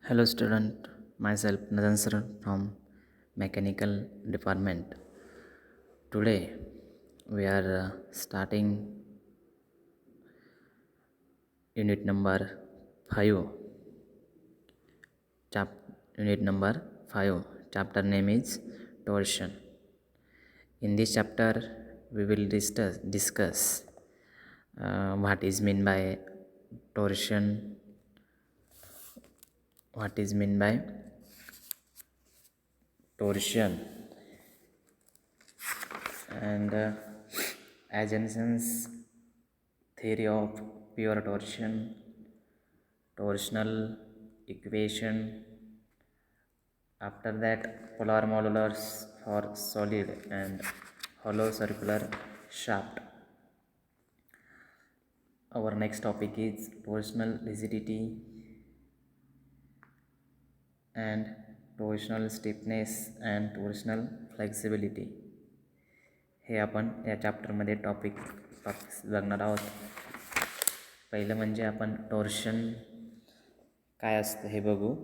Hello student, myself Nadan sir from Mechanical Department. Today we are starting unit number 5. Unit number 5. Chapter name is torsion. In this chapter we will discuss what is mean by torsion, what is mean by torsion and Agensen's theory of pure torsion, torsional equation. After that, polar modulars for solid and hollow circular shaft. Our next topic is torsional rigidity and torsional stiffness and torsional flexibility. हे आपण या चॅप्टरमध्ये topics बघणार आहोत. पहिलं म्हणजे आपण torsion काय असतं हे बघू.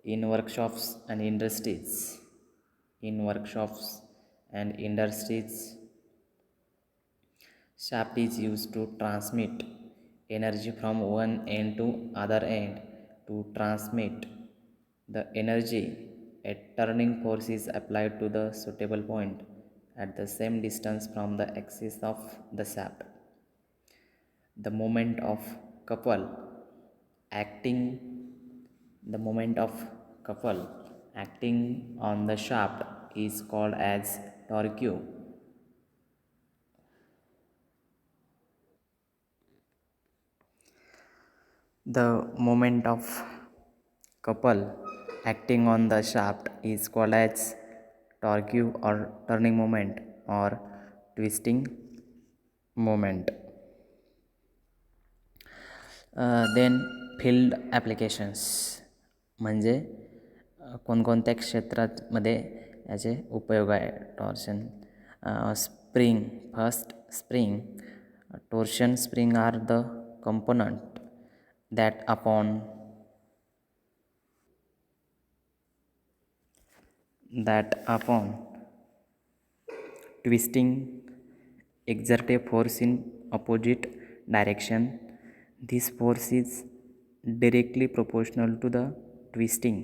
In workshops and industries, shaft is used to transmit energy from one end to other end. To transmit the energy, a turning force is applied to the suitable point at the same distance from the axis of the shaft. The moment of couple acting on the shaft is called as torque. The moment of couple acting on the shaft is called as torque or turning moment or twisting moment. Then field applications म्हणजे कोणकोणत्या क्षेत्रामध्ये याचे उपयोग आहे torsion. Spring torsion spring are the component that upon twisting exert a force in opposite direction. This force is directly proportional to the twisting.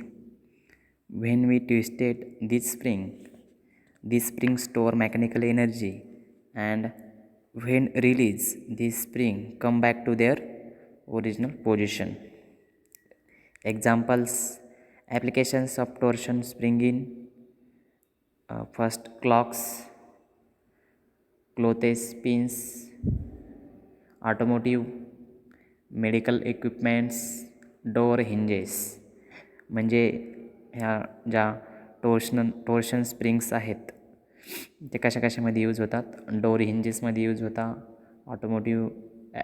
When we twisted this spring store mechanical energy, and when release, this spring come back to their original position. Examples: applications of torsion spring in first clocks, clothes pins, automotive, medical equipments, door hinges. म्हणजे ह्या ज्या torsion springs आहेत ते कशामध्ये use होतात. Door हिंजेसमध्ये use होता. Automotive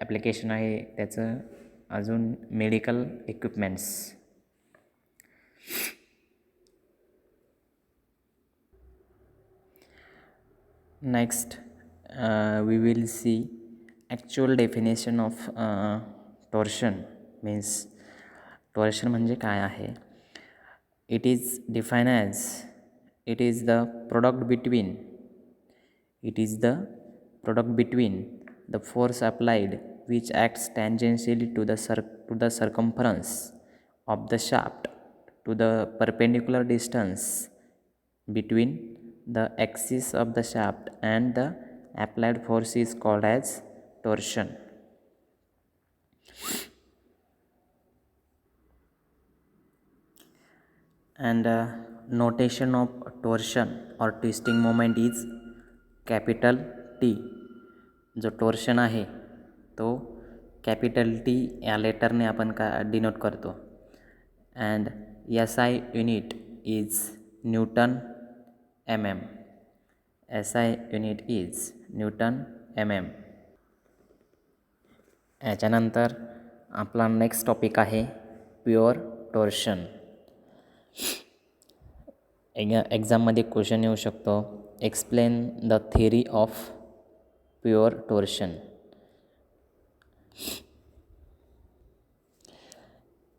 application आहे त्याचं. अजून medical equipments. Next we will see actual definition of torsion. means torsion म्हणजे काय आहे. It is defined as it is the product between the force applied which acts tangentially to the circumference of the shaft to the perpendicular distance between the axis of the shaft, and the applied force is called as torsion. And notation of torsion or twisting moment is capital T. जो torsion आहे तो capital T या लेटरने आपण denote करतो. And SI unit is Newton mm. SI unit is Newton mm. याच्यानंतर आपला next topic आहे pure torsion. एक्झाममध्ये क्वेश्चन येऊ शकतो. Explain the theory of pure torsion.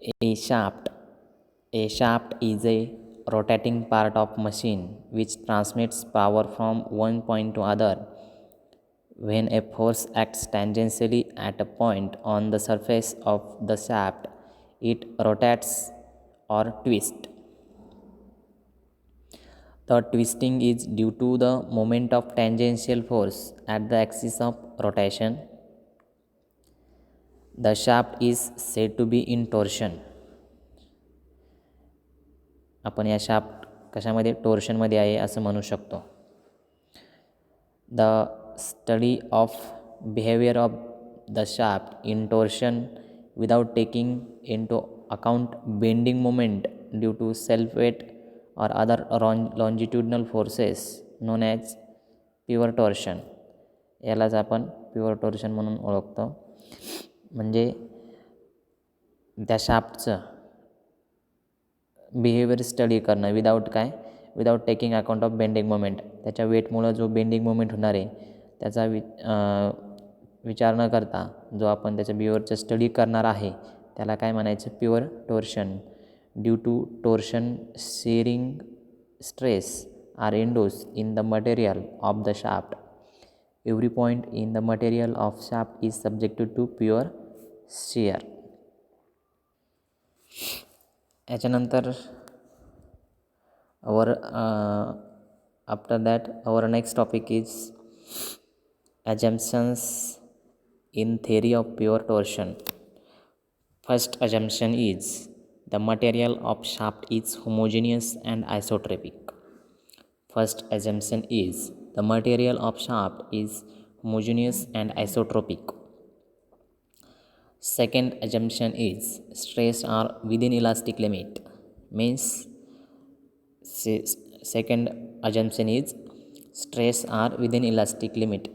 A shaft. A shaft is a rotating part of machine which transmits power from one point to other. When a force acts tangentially at a point on the surface of the shaft, it rotates or twists. The twisting is due to the moment of tangential force at the axis of rotation. The shaft is said to be in torsion. आपण या shaft कशामध्ये टोर्शनमध्ये आहे असं म्हणू शकतो. The study of behaviour of the shaft in torsion without taking into account bending moment due to self weight or other longitudinal forces known as pure torsion. यालाच आपण pure torsion म्हणून ओळखतो. म्हणजे त्या शाफ्टचं बिहेवियर स्टडी करणं without taking account of bending moment. त्याच्या वेटमुळं जो बेंडिंग मोमेंट होणार आहे त्याचा विचार न करता जो आपण त्याच्या बिहेवियरचं स्टडी करणार आहे त्याला काय म्हणायचं, pure torsion. Due to torsion shearing stress are induce in the material of the shaft. Every point in the material of shaft is subjected to pure shear. याच्यानंतर after that our next topic is assumptions in theory of pure torsion. First assumption is the material of shaft is homogeneous and isotropic. First assumption is the material of shaft is homogeneous and isotropic. Second assumption is stress are within elastic limit. Means second assumption is stress are within elastic limit.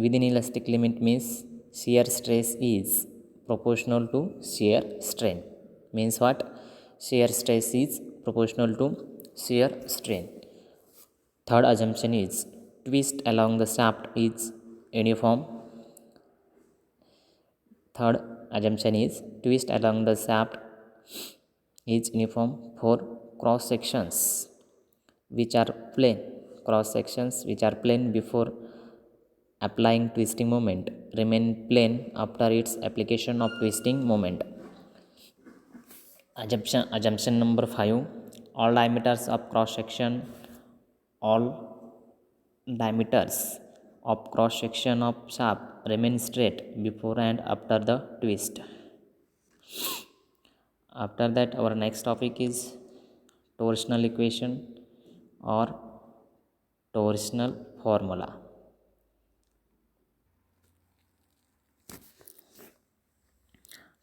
Within elastic limit means shear stress is proportional to shear strain. Means what? Shear stress is proportional to shear strain. Third assumption is twist along the shaft is uniform. Third assumption is twist along the shaft is uniform for cross sections which are plane. Cross sections which are plane before applying twisting moment remain plane after its application of twisting moment. Assumption number 5. All diameters of cross section of shaft remain straight before and after the twist. After that our next topic is torsional equation or torsional formula.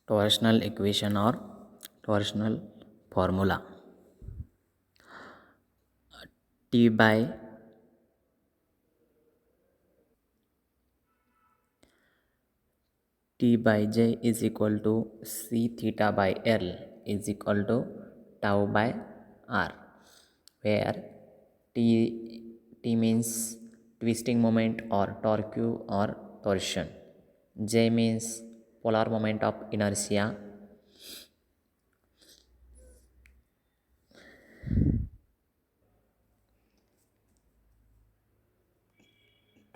Torsional equation or torsional formula. T by J is equal to C theta by L is equal to tau by R, where T means twisting moment or torque or torsion. J means polar moment of inertia.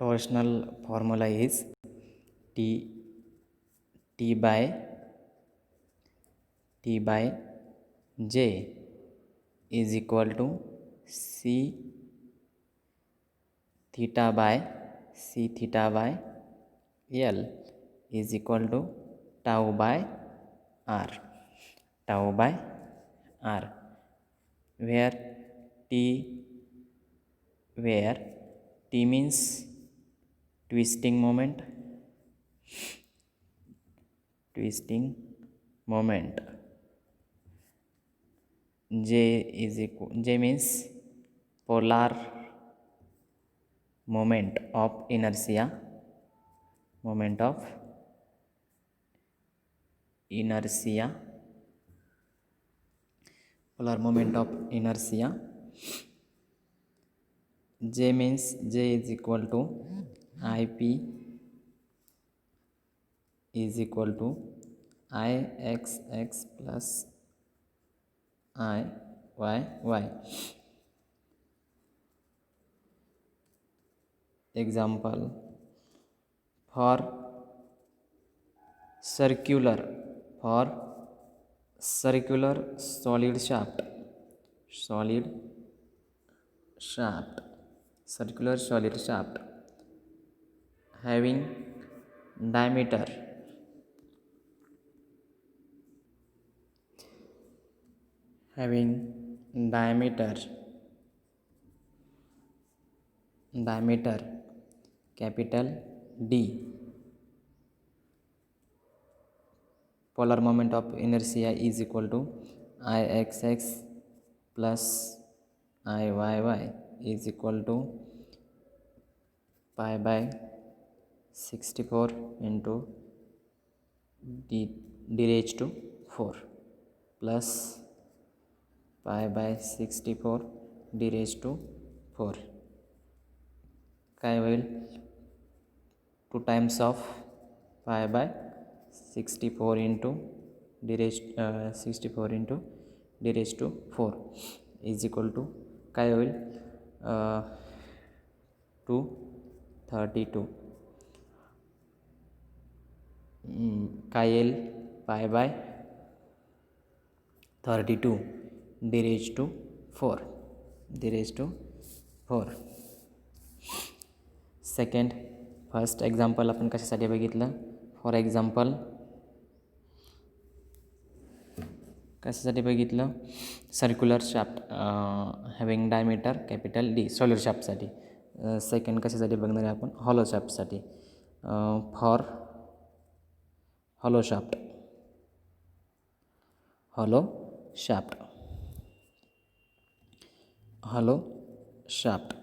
Torsional formula is T by J is equal to C theta by L is equal to tau by R, where T means twisting moment. J means polar moment of inertia. Polar moment of inertia. J means J is equal to IP is equal to Ixx plus Iyy. Example, for circular for circular solid shaft circular solid shaft having diameter having diameter diameter capital D. Polar moment of inertia is equal to Ixx plus Iyy is equal to pi by 64 into d raised to 4 plus pi by 64 d raised to 4. काय होईल 2 times of pi by 64 into d raised 64 into d raised to 4 is equal to काय होईल 232. काय येईल pi by 32 d raised to 4. Second first example आपण कशासाठी बघितलं, for example कशासाठी बघितलं, circular shaft having diameter capital D solid शाफ्टसाठी. सेकंड कशासाठी बघणार आहे आपण, हॉलो शाफ्टसाठी. For hollow shaft hollow shaft hollow shaft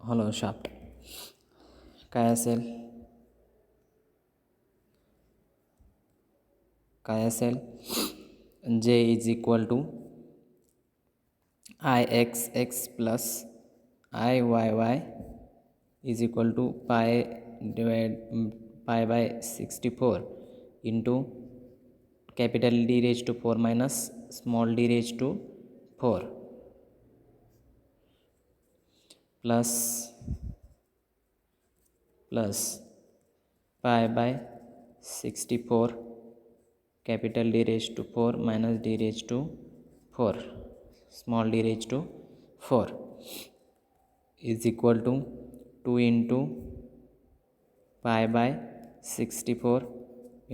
hollow shaft काय असेल, J is equal to Ixx plus Iyy is equal to pi by 64 into capital D raise to 4 minus small d raise to 4 plus pi by 64 capital D raise to 4 minus d raise to 4 small d raise to 4 is equal to 2 into pi by 64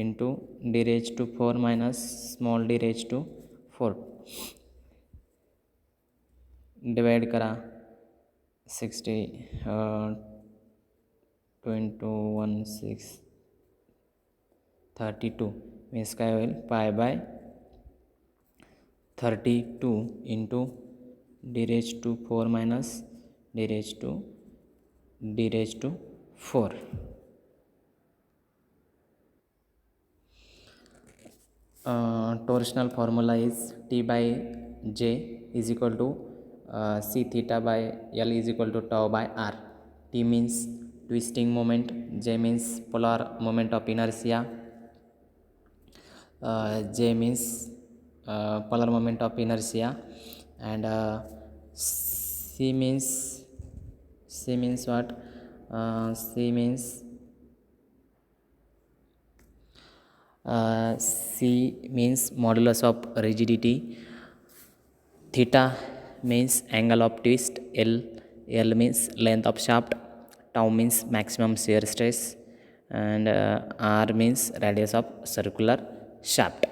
into d raise to 4 minus small d raise to 4 divide करा 60 2 into 1 6 32 means काय होईल pi by 32 into d raise to 4 minus d raise to 4. Torsional formula is T by J is equal to C theta by L is equal to tau by R. T means twisting moment, J means polar moment of inertia, J means polar moment of inertia, and C means what? C means modulus of rigidity, theta means angle of twist, L means length of shaft, tau means maximum shear stress, and R means radius of circular shaft.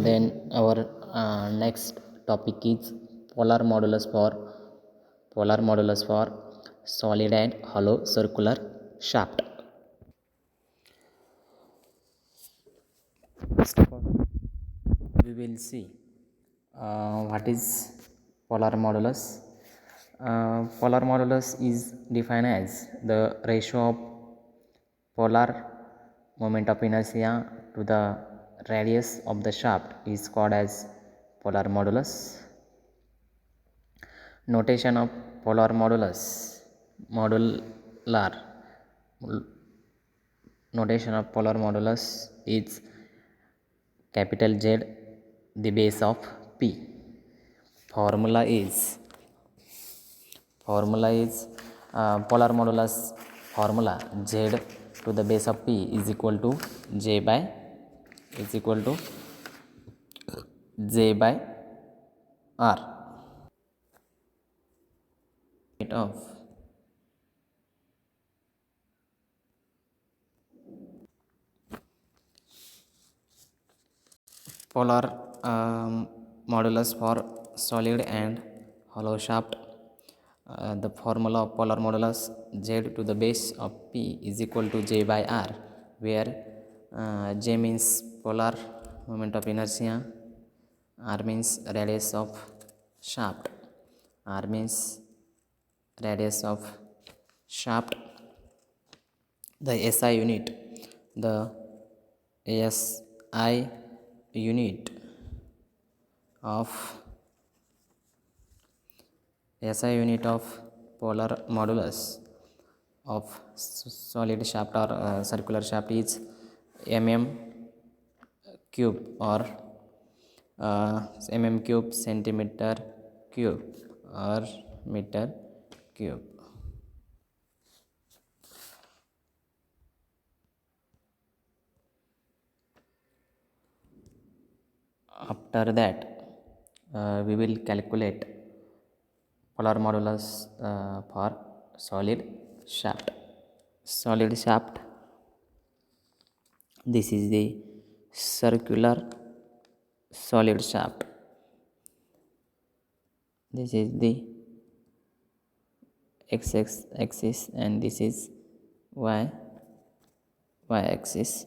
Then our next topic is polar modulus for solid and hollow circular shaft. First of all, we will see what is polar modulus. Polar modulus is defined as the ratio of polar moment of inertia to the radius of the shaft is called as polar modulus. Notation of polar modulus: modular notation of polar modulus is capital Z, the base of P. Formula is polar modulus formula Z to the base of P is equal to J by R. Of polar modulus for solid and hollow shaft. The formula of polar modulus Z to the base of P is equal to J by R, where J means polar moment of inertia, R means radius of shaft, R means radius of shaft. The SI unit, the SI unit of SI unit of polar modulus of solid shaft or circular shaft is mm cube or mm cube, centimeter cube or meter cube. After that, we will calculate polar modulus for solid shaft. Solid shaft, this is the circular solid shaft. This is the x axis and this is y axis.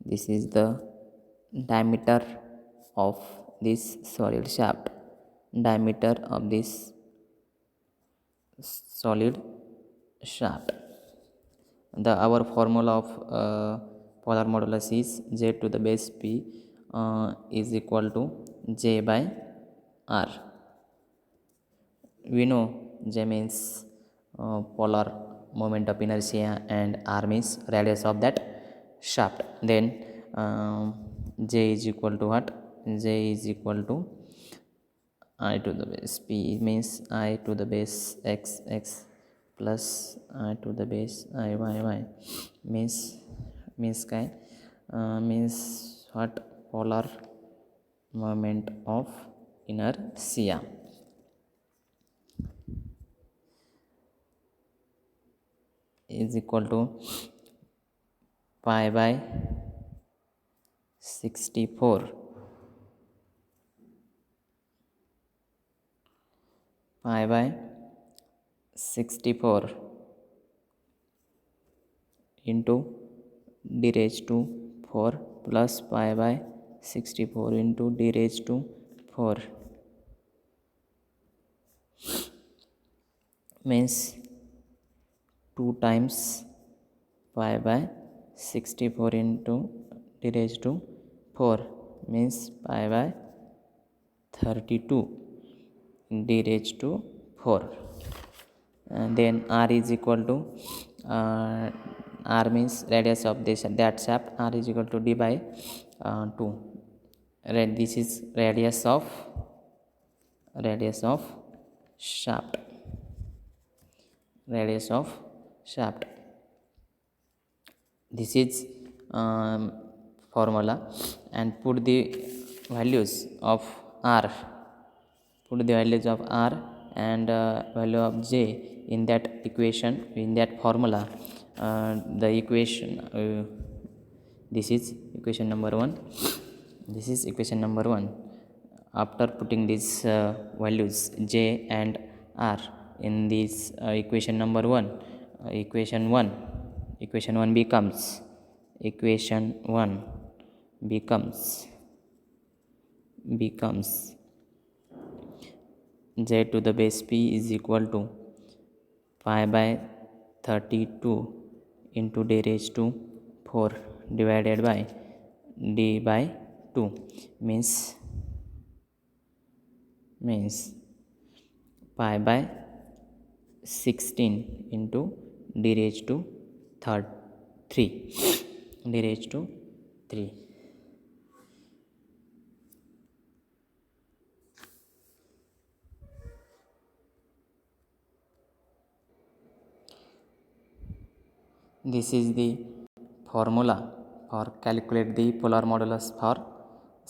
This is the diameter of this solid shaft. Diameter of this solid shaft. Our formula of polar modulus is Z to the base P is equal to J by R. We know J means polar moment of inertia and R means radius of that shaft. Then J is equal to what? J is equal to I to the base P means I to the base x plus I to the base I means काय means what? Polar moment of inertia is equal to pi by 64 pi by 64 into d raised to 4 plus pi by 64 into d raised to 4 means 2 times pi by 64 into d raised to 4 means pi by 32 d raised to 4. And then r is equal to r means radius of that shaft. R is equal to d by 2. This is radius of shaft. Radius of shaft. This is formula, and put the values of r. Put the values of r and value of j in that equation, in that formula. The equation, this is equation number 1. This is equation number 1. After putting these values j and r in this equation number 1, equation 1 becomes Z to the base P is equal to pi by 32 into d raised to 4 divided by d by 2 means pi by 16 into d raised to third 3 d raised to 3. This is the formula for calculate the polar modulus for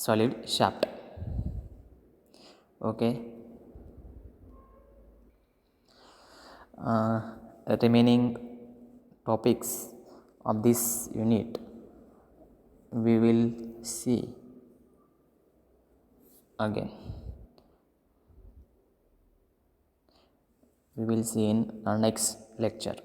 solid shaft. Okay. Remaining topics of this unit we will see again. We will see in our next lecture.